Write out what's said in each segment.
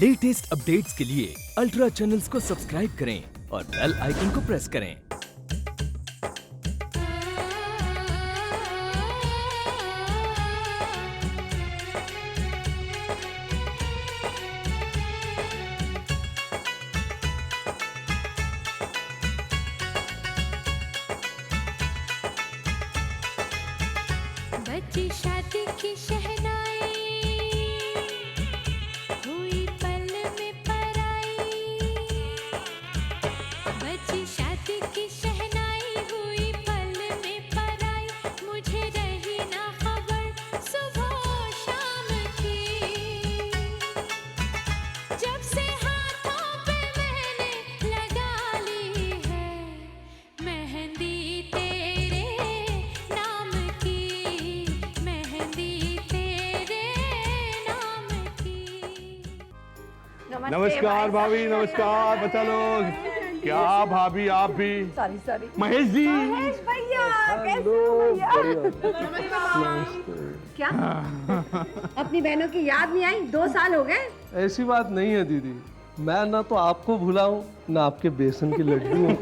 Latest updates के लिए ultra channels को सब्सक्राइब करें और बेल आइकन को प्रेस करें। बची शादी की शहनाई, हुई पल में पराई। बची शादी की शहनाई, हुई पल में पराई। मुझे रही ना खबर सुबह शाम की, जब से हाथों पे मैंने लगा ली है मेहंदी तेरे नाम की, मेहंदी तेरे नाम की। नमस्कार भाभी, नमस्कार बच्चा लोग। क्या भाभी आप भी? सॉरी महेश जी। महेश भैया, कैसे हो भैया? क्या अपनी बहनों की याद नहीं आई? 2 साल हो गए। ऐसी बात नहीं है दीदी, मैं ना तो आपको भूला हूँ ना आपके बेसन के लड्डू हूँ।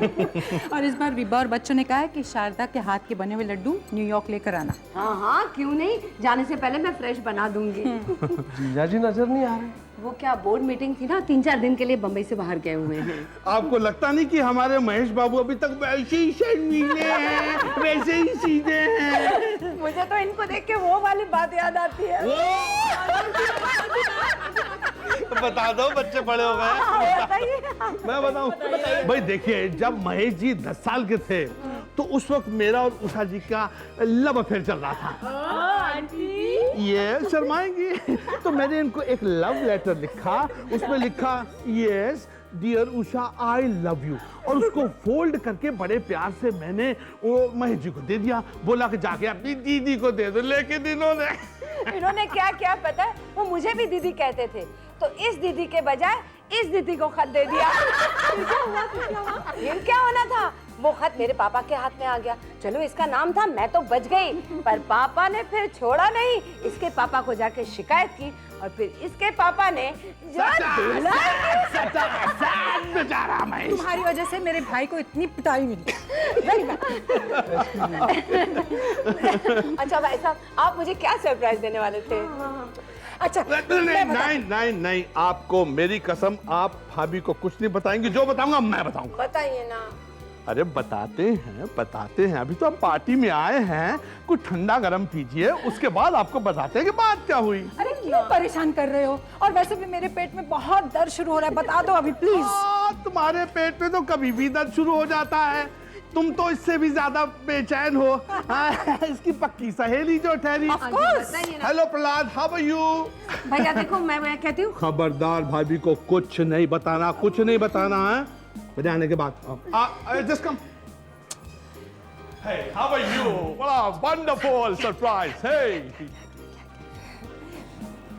और इस बार विभा और बच्चों ने कहा है कि शारदा के हाथ के बने हुए लड्डू न्यूयॉर्क लेकर आना। हाँ, क्यों नहीं, जाने से पहले मैं फ्रेश बना दूंगी। जीजा जी नजर नहीं आ रहे। वो क्या बोर्ड मीटिंग थी ना, 3-4 दिन के लिए बम्बई से बाहर गए हुए हैं। आपको लगता नहीं कि हमारे महेश बाबू अभी तक वैसे ही शर्मीले हैं, वैसे ही सीधे हैं? मुझे तो इनको देख के वो वाली बात याद आती है। बता दो, बच्चे बड़े हो गए। मैं बताऊं? भाई देखिए, जब महेश जी 10 साल के थे तो उस वक्त मेरा और उषा जी का लव अफेयर चल रहा था। ये शर्माएंगी तो मैंने इनको एक लव लेटर लिखा। उसमें लिखा yes dear Usha I love you, और उसको फोल्ड करके बड़े प्यार से मैंने वो महेश जी को दे दिया। बोला कि जाके अपनी दीदी को दे दो। लेकिन इन्होंने क्या क्या पता है, वो मुझे भी दीदी कहते थे, तो इस दीदी के बजाय इस दीदी को खत दे दिया। फिर क्या होना था, वो खत मेरे पापा के हाथ में आ गया। चलो इसका नाम था, मैं तो बच गई, पर पापा ने फिर छोड़ा नहीं। इसके पापा को जाके शिकायत की और फिर इसके पापा ने बेचारा महेश। तुम्हारी वजह से मेरे भाई को इतनी पिटाई मिली। अच्छा भाई साहब, आप मुझे क्या सरप्राइज देने वाले थे? अच्छा नहीं, आपको मेरी कसम, आप भाभी को कुछ नहीं बताएंगे। जो बताऊंगा मैं बताऊंगा। बताइए ना। अरे बताते हैं। अभी तो हम पार्टी में आए हैं, कुछ ठंडा गरम पीजिए, उसके बाद आपको बताते हैं कि बात क्या हुई। अरे क्यों परेशान कर रहे हो? और वैसे भी मेरे पेट में बहुत दर्द शुरू हो रहा है, बता दो अभी प्लीज। तुम्हारे पेट में तो कभी भी दर्द शुरू हो जाता है, तुम तो इससे भी ज्यादा बेचैन हो। इसकी पक्की सहेली जो ठहरी। Hello Prahlad, how are you? भैया देखो, मैं कहती हूँ, खबरदार भाभी को कुछ नहीं बताना है। मेरे आने के बाद just come. Hey, how are you? What a wonderful surprise. Hey.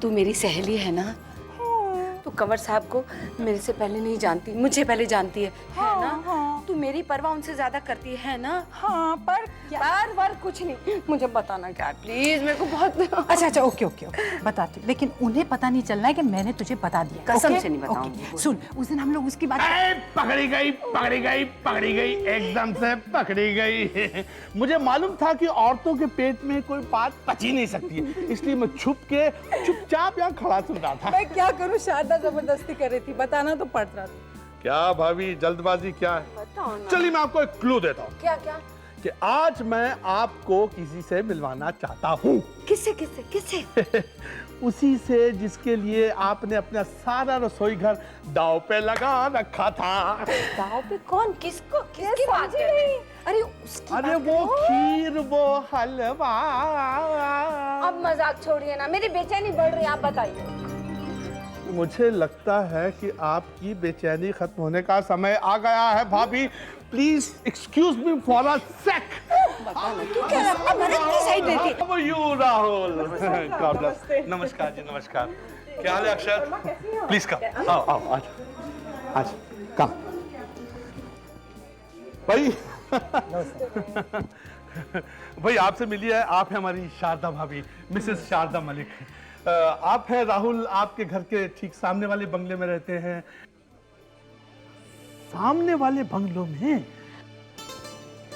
तू मेरी सहेली है ना? तू कंवर साहब को मेरे से पहले नहीं जानती, मुझे पहले जानती है ना? तू मेरी परवाह उनसे ज्यादा करती है ना? हाँ, पर बार कुछ नहीं, मुझे बताना क्या प्लीज, मेरे को बहुत। अच्छा ओके बताती हूँ, लेकिन उन्हें पता नहीं चलना है कि मैंने तुझे बता दिया। कसम से नहीं बताऊंगी। सुन, उस दिन हम लोग उसकी बात पकड़ी गई, एकदम से पकड़ी गई। मुझे मालूम था कि औरतों के पेट में कोई बात पची नहीं सकती है, इसलिए मैं चुपचाप यहाँ खड़ा सुन रहा था। मैं क्या करूँ, शारदा जबरदस्ती कर रही थी, बताना तो पड़ रहा था। क्या भाभी, जल्दबाजी क्या है? बताओ ना। चलिए मैं आपको एक क्लू देता हूँ। क्या? कि आज मैं आपको किसी से मिलवाना चाहता हूँ। किससे? उसी से जिसके लिए आपने अपना सारा रसोई घर दाव पे लगा रखा था। दाव पे? कौन? किसकी बात कर रही है? अरे वो खीर, वो हलवा। अब मजाक छोड़िए ना, मेरी बेचैनी बढ़ रही है, आप बताइए। मुझे लगता है कि आपकी बेचैनी खत्म होने का समय आ गया है भाभी। Please excuse me for a sec. Rahul, नमस्कार जी, नमस्कार। क्या हाल है अक्षर? प्लीज कम, आओ आज कम भाई। भाई आपसे मिली है, आप है हमारी शारदा भाभी, मिसेस शारदा मलिक। आप हैं राहुल, आपके घर के ठीक सामने वाले बंगले में रहते हैं। सामने वाले बंगलों में?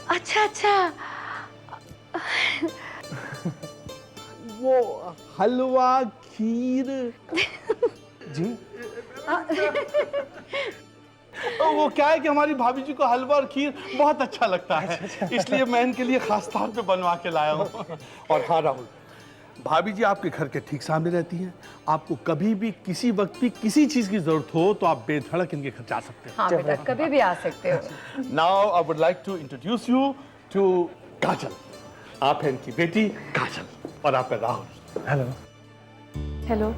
अच्छा अच्छा। वो हलवा खीर जी वो क्या है कि हमारी भाभी जी को हलवा और खीर बहुत अच्छा लगता है, इसलिए मैं इनके लिए खास तौर पे बनवा के लाया हूँ। और हाँ राहुल, भाभी जी आपके घर के ठीक सामने रहती हैं। आपको कभी भी किसी वक्त भी किसी चीज की जरूरत हो तो आप बेधड़क इनके घर जा सकते हैं। हाँ बेटा, कभी भी आ सकते हो। Now I would like to introduce you to Kajal. आप हैं इनकी बेटी काजल और आप हैं राहुल। हेलो। हेलो।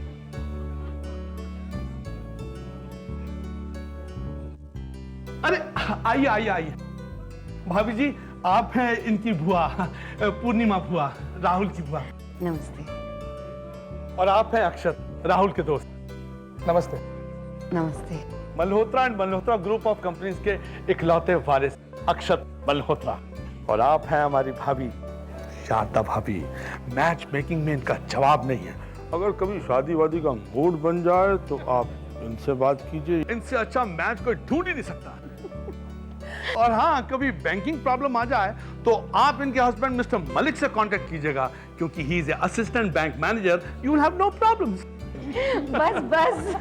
अरे आइए आइए आइए। भाभी जी आप हैं इनकी बुआ, पूर्णिमा बुआ, राहुल की बुआ। नमस्ते। और आप हैं अक्षत, राहुल के दोस्त। नमस्ते। नमस्ते। Malhotra and Malhotra group of companies के इकलौते वारिस अक्षत मल्होत्रा। और आप हैं हमारी भाभी शारदा भाभी। मैच मेकिंग में इनका जवाब नहीं है। अगर कभी शादी वादी का मूड बन जाए तो आप इनसे बात कीजिए, इनसे अच्छा मैच कोई ढूंढ ही नहीं सकता। और हाँ, कभी बैंकिंग प्रॉब्लम आ जाए तो आप इनके हस्बैंड मिस्टर मलिक से कांटेक्ट कीजिएगा, क्योंकि he is a assistant bank manager. You will have no problems. बस बस।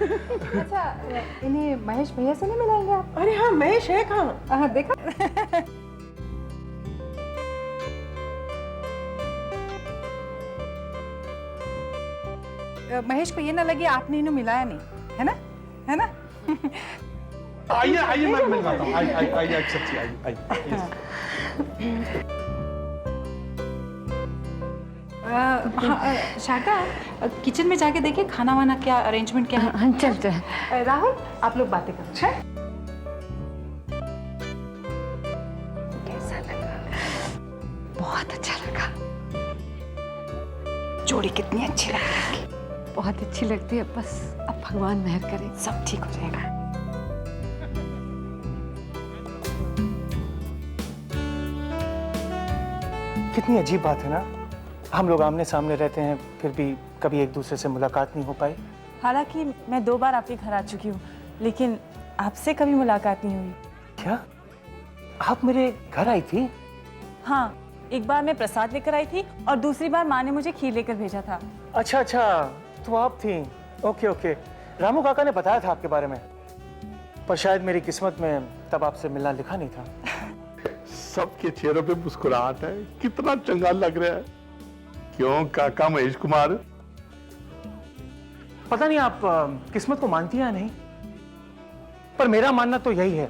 अच्छा, इन्हें महेश भैया से नहीं मिलाएंगे आप? अरे हाँ, महेश है कहाँ? हाँ, देखा। महेश को ये ना लगे आपने इन्हें मिलाया नहीं, है ना? है ना? आइए आइए, मैं मिलवाता हूँ। आइए आइए अक्षत जी, आइए आइए प्लीज। हाँ, शारदा, किचन में जाके देखिए खाना वाना क्या अरेंजमेंट क्या है। हाँ, चल चल। राहुल, आप लोग बातें करो। कैसा लगा? बहुत अच्छा लगा। जोड़ी कितनी अच्छी लग रही है। बहुत अच्छी लगती है। बस अब भगवान मेहर करे, सब ठीक हो जाएगा। कितनी अजीब बात है ना, हम लोग आमने सामने रहते हैं फिर भी कभी एक दूसरे से मुलाकात नहीं हो पाई। हालांकि मैं 2 बार आपके घर आ चुकी हूँ, लेकिन आपसे कभी मुलाकात नहीं हुई। क्या आप मेरे घर आई थी? हाँ, एक बार मैं प्रसाद लेकर आई थी और दूसरी बार माँ ने मुझे खीर लेकर भेजा था। अच्छा अच्छा, तो आप थी। ओके ओके, रामू काका ने बताया था आपके बारे में, पर शायद मेरी किस्मत में तब आपसे मिलना लिखा नहीं था। सबके चेहरों पे मुस्कुराहट है, कितना चंगा लग रहा है। क्यों काका महेश कुमार? पता नहीं आप किस्मत को मानती हैं या नहीं, पर मेरा मानना तो यही है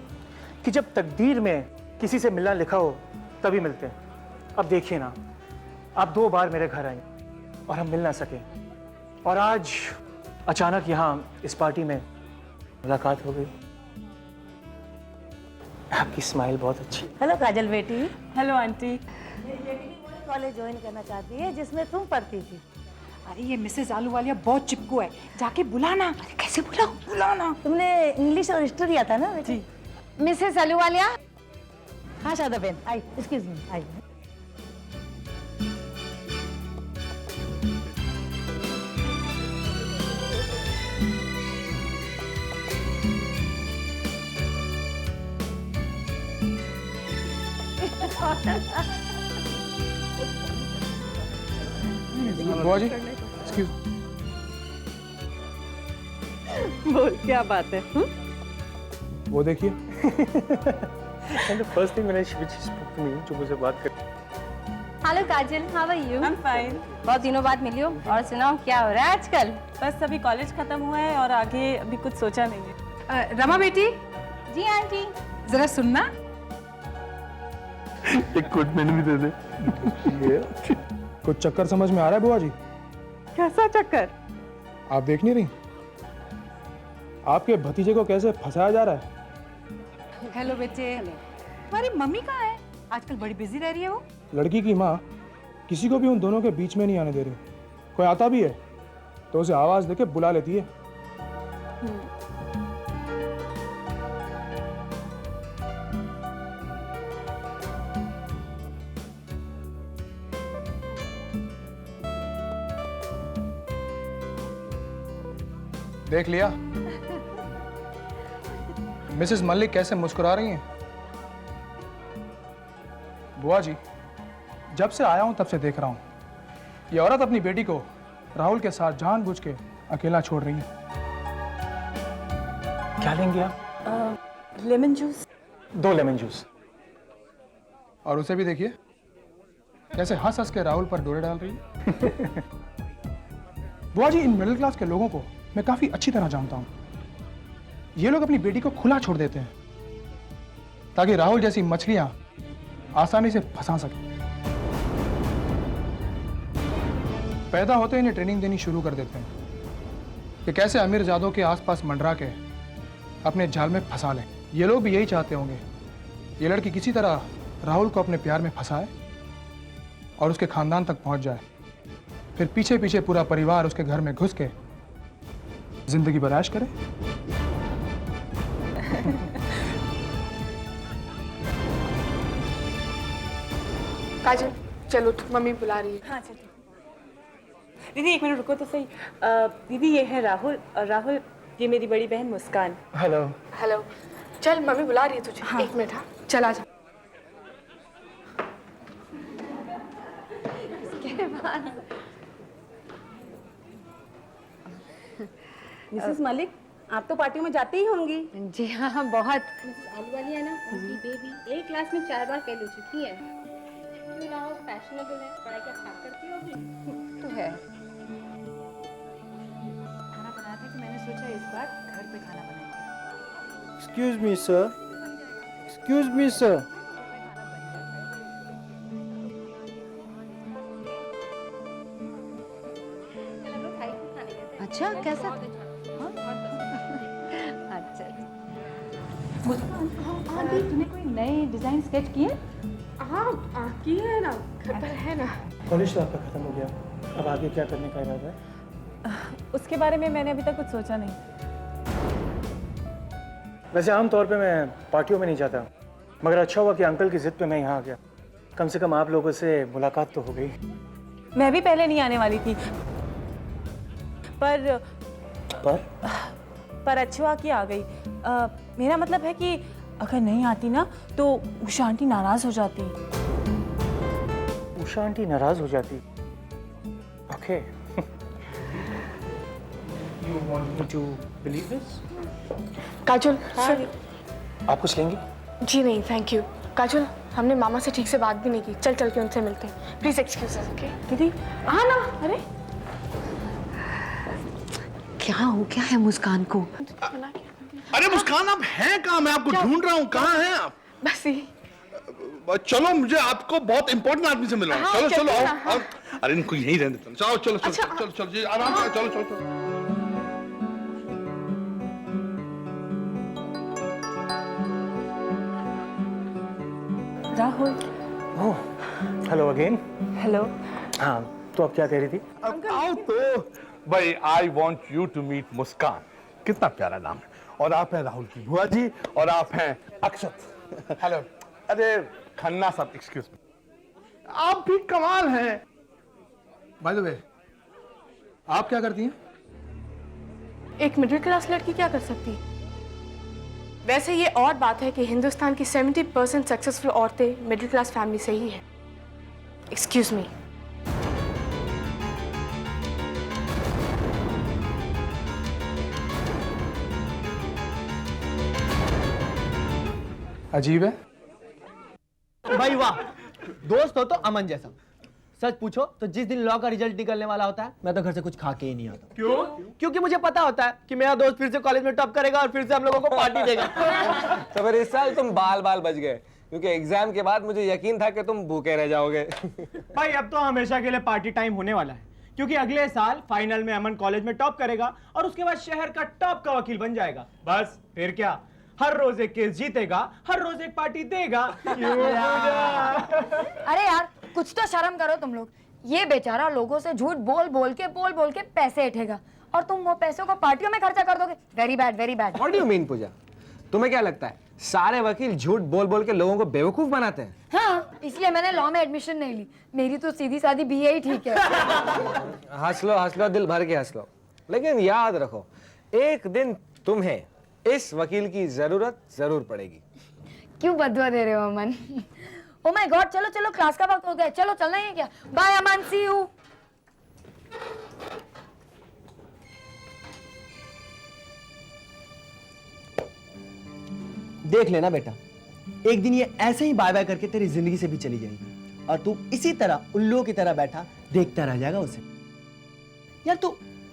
कि जब तकदीर में किसी से मिलना लिखा हो तभी मिलते हैं। अब देखिए ना, आप 2 बार मेरे घर आई और हम मिल ना सके, और आज अचानक यहाँ इस पार्टी में मुलाकात हो गई। आपकी स्माइल बहुत अच्छी। हेलो काजल बेटी। Hello aunty. कॉलेज ज्वाइन करना चाहती है जिसमें तुम पढ़ती थी। अरे ये मिसेस आलूवालिया बहुत चिपकू है, जाके बुलाना। अरे कैसे बुलाऊं? बुलाना। तुमने इंग्लिश और हिस्ट्री आता ना बेटी? मिसेस अलूवालिया। हाँ शारदा बहन, आई, एक्सक्यूज मी, आई। बुआ जी, एक्सक्यूज। बोल, क्या बात है? वो देखिए। फर्स्ट थिंग मैंने जो मुझे बात कर। Hello Kajal, how are you? I am fine. बहुत दिनों बाद मिली हो। और सुनाओ क्या हो रहा है आजकल? बस अभी कॉलेज खत्म हुआ है और आगे अभी कुछ सोचा नहीं है। रमा बेटी, जी आंटी। जरा सुनना। एक कोट मैंने भी दे दे। कुछ चक्कर समझ में आ रहा है बुआ जी? कैसा चक्कर? आप देख नहीं रही आपके भतीजे को कैसे फंसाया जा रहा है? हेलो बेटे, तुम्हारी मम्मी कहाँ है? आजकल बड़ी बिजी रह रही है वो। लड़की की माँ किसी को भी उन दोनों के बीच में नहीं आने दे रही। कोई आता भी है तो उसे आवाज देके बुला लेती है। देख लिया मिसेस मलिक कैसे मुस्कुरा रही हैं। बुआ जी, जब से आया हूं तब से देख रहा हूं ये औरत अपनी बेटी को राहुल के साथ जानबूझ के अकेला छोड़ रही है। क्या लेंगे आप? Lemon juice. 2 lemon juice. और उसे भी देखिए कैसे हंस हंस के राहुल पर डोरे डाल रही है। बुआ जी, इन मिडिल क्लास के लोगों को मैं काफी अच्छी तरह जानता हूं। ये लोग अपनी बेटी को खुला छोड़ देते हैं ताकि राहुल जैसी मछलियां आसानी से फंसा सके। पैदा होते इन्हें ट्रेनिंग देनी शुरू कर देते हैं कि कैसे अमीर जादों के आसपास मंडरा के अपने जाल में फंसा लें। ये लोग भी यही चाहते होंगे ये लड़की किसी तरह राहुल को अपने प्यार में फंसाए और उसके खानदान तक पहुंच जाए, फिर पीछे पीछे पूरा परिवार उसके घर में घुस के जिंदगी बर्बाद करे। काजल चलो उठ, मम्मी बुला रही है। हाँ चलिए। दीदी 1 मिनट रुको तो सही। दीदी ये है राहुल, और राहुल ये मेरी बड़ी बहन मुस्कान। हेलो। हेलो। चल मम्मी बुला रही है तुझे। हाँ। 1 मिनट। हाँ चल आ जा। मिसेस मलिक, आप तो पार्टियों में जाती ही होंगी। जी हाँ, बहुत। आलू वाली है ना, उनकी बेबी एक क्लास में 4 बार फेल हो चुकी है। क्यों ना हो, फैशनेबल है, पढ़ाई का खराब करती हो भी। तो है। खाना बनाया था कि मैंने सोचा इस बार घर पे खाना बनाएंगे। Excuse me sir, excuse me sir. अच्छा कैसा? अच्छा। आंटी तूने कोई नए डिजाइन स्केच किए? हाँ की है ना, घर पर है ना। कॉलेज तो आपका खत्म हो गया, अब आगे क्या करने का इरादा है? उसके बारे में मैंने अभी तक कुछ सोचा नहीं। वैसे आमतौर पे मैं पार्टियों में नहीं जाता, मगर अच्छा हुआ कि अंकल की जिद पे मैं यहाँ आ गया। कम से कम आप लोगों से मुलाकात तो हो गई। मैं भी पहले नहीं आने वाली थी, पर अच्छुआ की आ गई। मेरा मतलब है कि अगर नहीं आती ना तो उषा आंटी नाराज हो जाती। उषा आंटी नाराज हो जाती? Okay. You want me to believe this? काजल सुन। आप कुछ लेंगी? जी नहीं थैंक यू। काजल हमने मामा से ठीक से बात भी नहीं की, चल चल के उनसे मिलते हैं। Please excuse us. ओके दीदी हाँ ना। अरे क्या हो गया है मुस्कान को? अरे मुस्कान, आप हैं कहाँ? मैं आपको ढूंढ रहा हूँ, कहाँ हैं आप? बस ही। चलो, मुझे आपको बहुत इंपॉर्टेंट आदमी से मिलना है। हाँ, चलो चलते चलो हैं आओ, ना, हाँ। आओ। अरे इनको यहीं रहने दो। चलो चलो चलो अच्छा, चलो चलो जी, आराम से चलो चलो चलो। राहुल। ओह, हेलो अगेन। हेलो। हाँ, तो आप क्या कह रही थी? अब आओ तो भाई, I want you to meet Muskan. कितना प्यारा नाम है। और आप हैं राहुल की बुआ जी, और आप हैं अक्षत। हेलो। अरे खन्ना साहब, एक्सक्यूज मी, आप भी कमाल हैं। बाय द वे, आप क्या करती हैं? एक मिडिल क्लास लड़की क्या कर सकती? वैसे ये और बात है कि हिंदुस्तान की 70% सक्सेसफुल औरतें मिडिल क्लास फैमिली से ही है। Excuse me. अजीब है। भाई वाह, दोस्त हो तो अमन जैसा। सच पूछो तो जिस दिन लॉ का रिजल्ट निकलने वाला होता है, मैं तो घर से कुछ खा के ही नहीं आता। क्यों? क्योंकि मुझे पता होता है कि मेरा दोस्त फिर से कॉलेज में टॉप करेगा और फिर से हम लोगों को पार्टी देगा। तो फिर इस साल तुम बाल बाल बच गए, क्योंकि एग्जाम के बाद मुझे यकीन था कि तुम भूखे रह जाओगे। भाई अब तो हमेशा के लिए पार्टी टाइम होने वाला है, क्योंकि अगले साल फाइनल में अमन कॉलेज में टॉप करेगा और उसके बाद शहर का टॉप का वकील बन जाएगा। बस फिर क्या, हर रोज एक केस जीतेगा, हर रोज एक पार्टी देगा। अरे यार कुछ तो शर्म करो तुम लोग। ये बेचारा लोगों से झूठ बोल बोल के पैसे उठेगा और तुम वो पैसों को पार्टियों में खर्चा कर दोगे। Very bad, very bad. What do you mean Pooja? तुम्हें क्या लगता है सारे वकील झूठ बोल बोल के लोगों को बेवकूफ बनाते हैं? हाँ, इसलिए मैंने लॉ में एडमिशन नहीं ली। मेरी तो सीधी सादी बीए ही ठीक है। हंस लो दिल भर के हंस लो, लेकिन याद रखो एक दिन तुम्हें इस वकील की जरूरत जरूर पड़ेगी। क्यों बदवा दे रहे हो अमन? ओ माय गॉड, चलो चलो क्लास का वक्त हो गया, चलो चलना ही है क्या? Bye Aman, see you. देख लेना बेटा, एक दिन ये ऐसे ही बाय बाय करके तेरी जिंदगी से भी चली जाएगी और तू इसी तरह उल्लुओं की तरह बैठा देखता रह जाएगा उसे। यार तू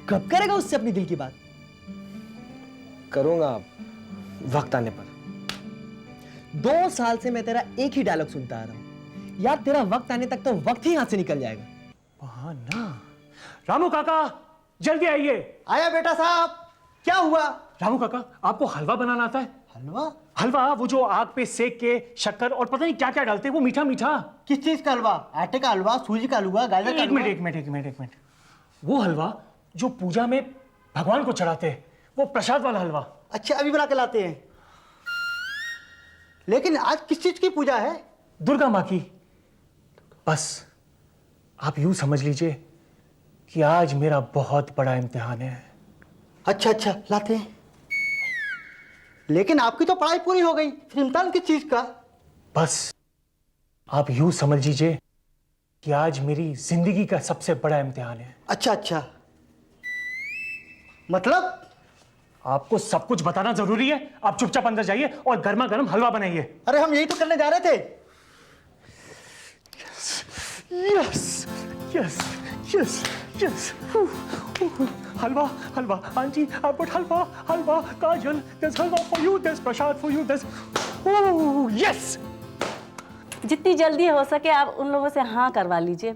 कब करेगा उससे अपनी दिल की बात? करूंगा वक्त आने पर। 2 साल से मैं तेरा एक ही डायलॉग सुनता आ रहा हूं यार, तेरा वक्त आने तक तो वक्त ही हाथ से निकल जाएगा। ना रामू काका जल्दी आइए। आया बेटा साहब, क्या हुआ? रामू काका आपको हलवा बनाना आता है? हलवा? हलवा वो जो आग पे सेक के शक्कर और पता नहीं क्या क्या डालते हैं, वो मीठा मीठा। किस चीज का हलवा? आटे का हलवा, सूजी का हलवा, गाजर का हलवा? एक मिनट। वो हलवा जो पूजा में भगवान को चढ़ाते हैं, वो प्रसाद वाला हलवा। अच्छा, अभी बना के लाते हैं। लेकिन आज किस चीज की पूजा है? दुर्गा माँ की। बस आप यूं समझ लीजिए कि आज मेरा बहुत बड़ा इम्तिहान है। अच्छा, लाते हैं। लेकिन आपकी तो पढ़ाई पूरी हो गई, फिर इम्तिहान किस चीज का? बस आप यूं समझ लीजिए कि आज मेरी जिंदगी का सबसे बड़ा इम्तिहान है। अच्छा, मतलब? आपको सब कुछ बताना जरूरी है? आप चुपचाप अंदर जाइए और गर्मा गर्म हलवा बनाइए। अरे हम यही तो करने जा रहे थे। यस। हलवा आंटी, आप but halwa Kajal, this halwa for you, this Prasad for you, this. Yes. जितनी जल्दी हो सके आप उन लोगों से हाँ करवा लीजिए।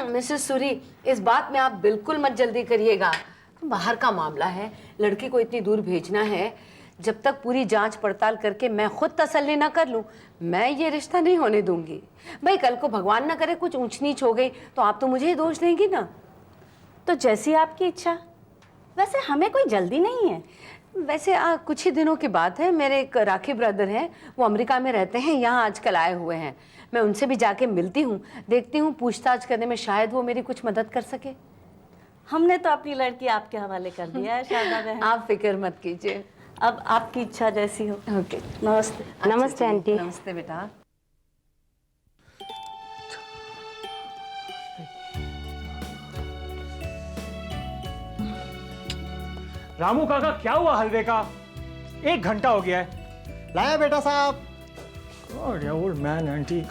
मिसेस सूरी, इस बात में आप बिल्कुल मत जल्दी करिएगा। बाहर का मामला है, लड़की को इतनी दूर भेजना है। जब तक पूरी जांच पड़ताल करके मैं खुद तसल्ली ना कर लूं, मैं ये रिश्ता नहीं होने दूंगी। भाई कल को भगवान ना करे कुछ ऊंच नीच हो गई तो आप तो मुझे ही दोष देंगी ना। तो जैसी आपकी इच्छा। वैसे हमें कोई जल्दी नहीं है। वैसे कुछ ही दिनों की बात है, मेरे एक राखी ब्रदर हैं, वो अमेरिका में रहते हैं, यहाँ आजकल आए हुए हैं। मैं उनसे भी जाके मिलती हूँ, देखती हूँ पूछताछ करने में शायद वो मेरी कुछ मदद कर सके। हमने तो अपनी लड़की आपके हवाले कर दिया है शारदा बहन। आप फिक्र मत कीजिए, अब आपकी इच्छा जैसी हो। ओके, नमस्ते। नमस्ते आंटी। नमस्ते बेटा। रामू काका क्या हुआ हलवे का? 1 घंटा हो गया है। लाया बेटा साहब। Old man antique.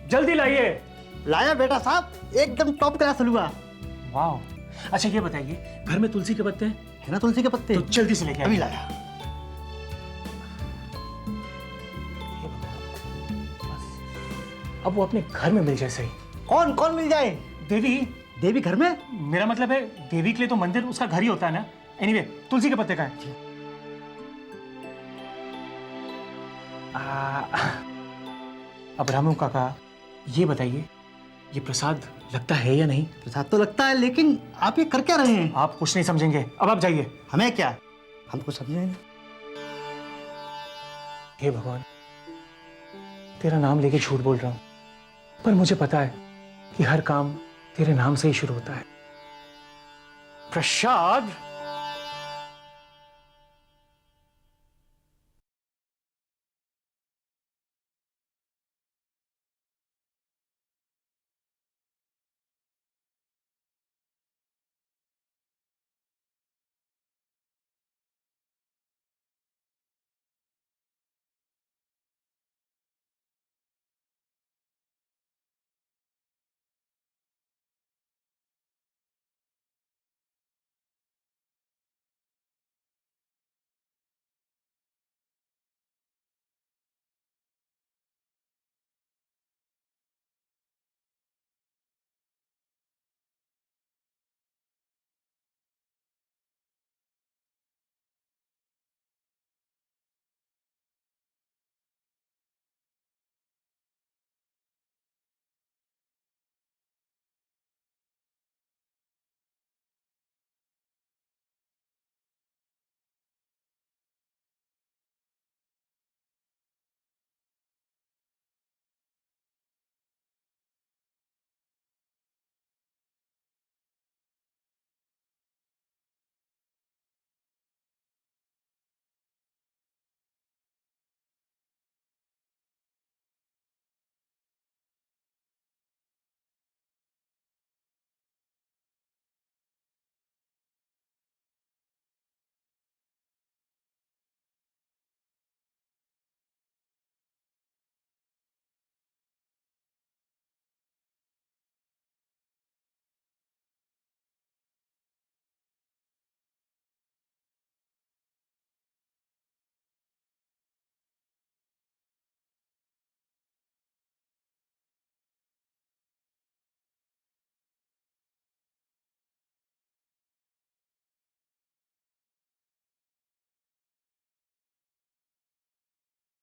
जल्दी लाइए। लाया बेटा साहब, एकदम टॉप क्लास हलवा। वाह। अच्छा ये बताइए, घर में तुलसी के पत्ते हैं? है ना तुलसी के पत्ते? तो जल्दी से लेके अभी लाया। अब वो अपने घर में मिल जाए सही। कौन मिल जाए? देवी घर में? मेरा मतलब है देवी के लिए तो मंदिर उसका घर ही होता है ना। एनीवे, तुलसी के पत्ते का है। अब रामू काका ये बताइए, ये प्रसाद लगता है या नहीं? प्रसाद तो लगता है, लेकिन आप ये कर क्या रहे हैं? आप कुछ नहीं समझेंगे, अब आप जाइए। हमें क्या, हमको समझेंगे। हे भगवान, तेरा नाम लेके झूठ बोल रहा हूं, पर मुझे पता है कि हर काम तेरे नाम से ही शुरू होता है। प्रसाद।